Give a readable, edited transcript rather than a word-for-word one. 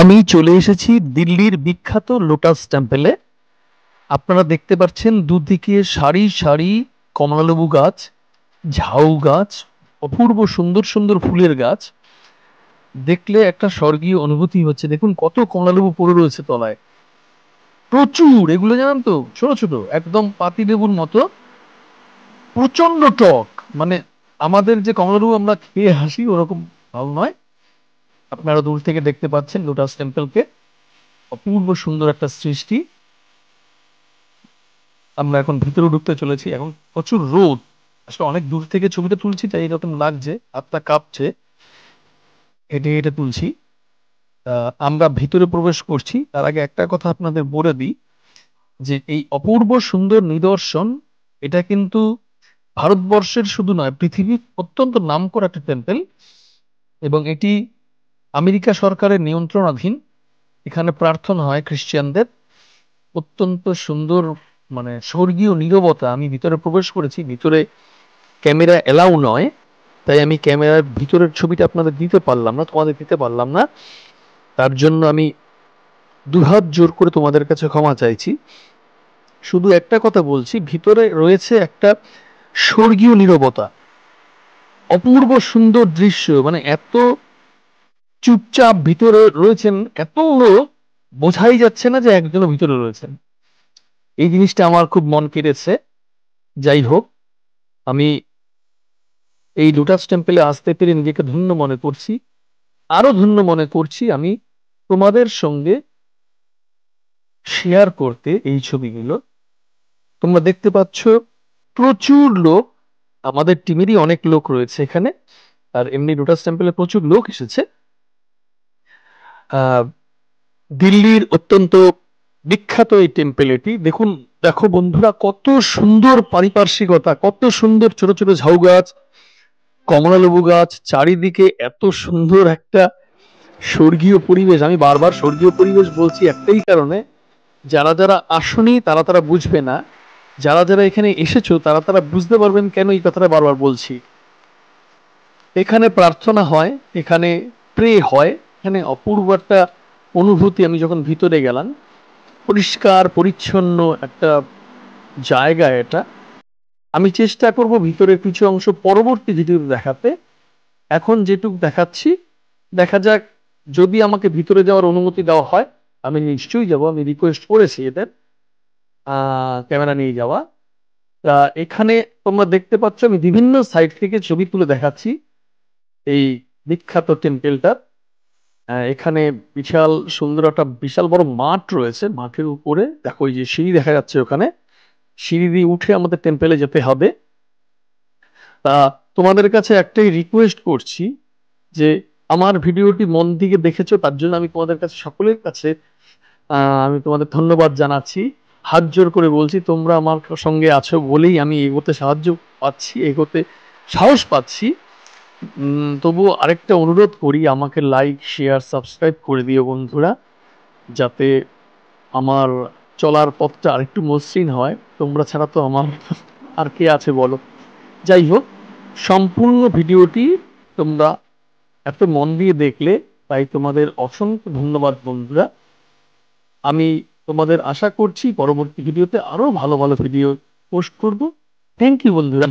আমি চলে এসেছি দিল্লির বিখ্যাত লোটাস টেম্পলে। আপনারা দেখতে পাচ্ছেন দুদিকে সারি সারি কমলালেবু গাছ, ঝাউ গাছ, অপূর্ব সুন্দর সুন্দর ফুলের গাছ। দেখলে একটা স্বর্গীয় অনুভূতি হচ্ছে। দেখুন কত কমলালেবু পড়ে রয়েছে তলায়, প্রচুর। এগুলো জানেন তো, ছোট ছোট একদম পাতি লেবুর মতো, প্রচন্ড টক। মানে আমাদের যে কমলালেবু আমরা খেয়ে হাসি ওরকম ভালো নয়। আপনারা দূর থেকে দেখতে পাচ্ছেন লোটাস টেম্পলকে, অপূর্ব সুন্দর একটা সৃষ্টি। আমরা এখন ভিতরে ঢুকতে চলেছি। এখন প্রচুর রোদ, আসলে অনেক দূর থেকে ছবিটা তুলছি তাই এরকম লাগছে, হাতটা কাঁপছে, হেঁটে হেঁটে তুলছি। আমরা ভিতরে প্রবেশ করছি, তার আগে একটা কথা আপনাদের বলে দিই যে এই অপূর্ব সুন্দর নিদর্শন, এটা কিন্তু ভারতবর্ষের শুধু নয়, পৃথিবীর অত্যন্ত নামকরা একটা টেম্পল, এবং এটি আমেরিকা সরকারের নিয়ন্ত্রণাধীন। এখানে প্রার্থনা হয় খ্রিস্টানদের। অত্যন্ত সুন্দর, মানে স্বর্গীয় নীরবতা। আমি ভিতরে প্রবেশ করেছি, ভিতরে ক্যামেরা এলাও নয়, তাই আমি ক্যামেরার ভিতরের ছবিটা আপনাদের দিতে পারলাম না, তোমাদের দিতে পারলাম না। তার জন্য আমি দুহাত জোর করে তোমাদের কাছে ক্ষমা চাইছি। শুধু একটা কথা বলছি, ভিতরে রয়েছে একটা স্বর্গীয় নীরবতা, অপূর্ব সুন্দর দৃশ্য। মানে এত চুপচাপ ভিতরে রয়েছেন এত লোক, বোঝাই যাচ্ছে না যে একজনও ভিতরে রয়েছেন। এই জিনিসটা আমার খুব মন কেড়েছে। যাই হোক, আমি এই লোটাস টেম্পলে আসতে পেরে নিজেকে ধন্য মনে করছি। আরো ধন্য মনে করছি আমি তোমাদের সঙ্গে শেয়ার করতে এই ছবিগুলো। তোমরা দেখতে পাচ্ছ প্রচুর লোক, আমাদের টিমেরই অনেক লোক রয়েছে এখানে। আর এমনি লোটাস টেম্পলে প্রচুর লোক এসেছে। আহ দিল্লির অত্যন্ত বিখ্যাত এই টেম্পল এটি। দেখুন, দেখো বন্ধুরা, কত সুন্দর পারিপার্শ্বিকতা, কত সুন্দর ছোট ছোট ঝাউ গাছ, কমলালেবু গাছ, চারিদিকে এত সুন্দর একটা স্বর্গীয় পরিবেশ। আমি বারবার স্বর্গীয় পরিবেশ বলছি একটাই কারণে, যারা যারা আসনি তারা তারা বুঝবে না, যারা যারা এখানে এসেছো তারা তারা বুঝতে পারবেন কেন এই কথাটা বারবার বলছি। এখানে প্রার্থনা হয়, এখানে প্রে হয়, এখানে অপূর্ব একটা অনুভূতি। আমি যখন ভিতরে গেলাম, পরিষ্কার পরিচ্ছন্ন একটা জায়গা এটা। আমি চেষ্টা করব ভিতরের কিছু অংশ পরবর্তী ভিডিওতে দেখাতে। এখন যেটুক দেখাচ্ছি, দেখা যাক। যদি আমাকে ভিতরে যাওয়ার অনুমতি দেওয়া হয় আমি নিশ্চয়ই যাব। আমি রিকোয়েস্ট করেছি এদের ক্যামেরা নিয়ে যাওয়া। এখানে তোমরা দেখতে পাচ্ছ আমি বিভিন্ন সাইড থেকে ছবি তুলে দেখাচ্ছি এই বিখ্যাত টেম্পলটা। এখানে বিশাল সুন্দর একটা বিশাল বড় মাঠ রয়েছে। মাঠের উপরে দেখো ওই যে সিঁড়ি দেখা যাচ্ছে, ওখানে সিঁড়ি দিয়ে উঠে আমাদের টেম্পলে যেতে হবে। তা তোমাদের কাছে একটাই রিকোয়েস্ট করছি যে আমার ভিডিওটি মন দিয়ে দেখেছো, তার জন্য আমি তোমাদের কাছে, সকলের কাছে আমি তোমাদের ধন্যবাদ জানাচ্ছি। হাত জোর করে বলছি, তোমরা আমার সঙ্গে আছো বলেই আমি এগোতে সাহায্য পাচ্ছি, এগোতে সাহস পাচ্ছি। তবুও আরেকটা অনুরোধ করি, আমাকে লাইক শেয়ার সাবস্ক্রাইব করে দিও বন্ধুরা, যাতে আমার চলার পথটা আরেকটু মসৃণ হয়। তোমরা ছাড়া তো আমার আর কে আছে বলো। যাই হোক, সম্পূর্ণ ভিডিওটি তোমরা এত মন দিয়ে দেখলে, তাই তোমাদের অসংখ্য ধন্যবাদ বন্ধুরা। আমি তোমাদের আশা করছি পরবর্তী ভিডিওতে আরো ভালো ভালো ভিডিও পোস্ট করব। থ্যাংক ইউ বন্ধুরা।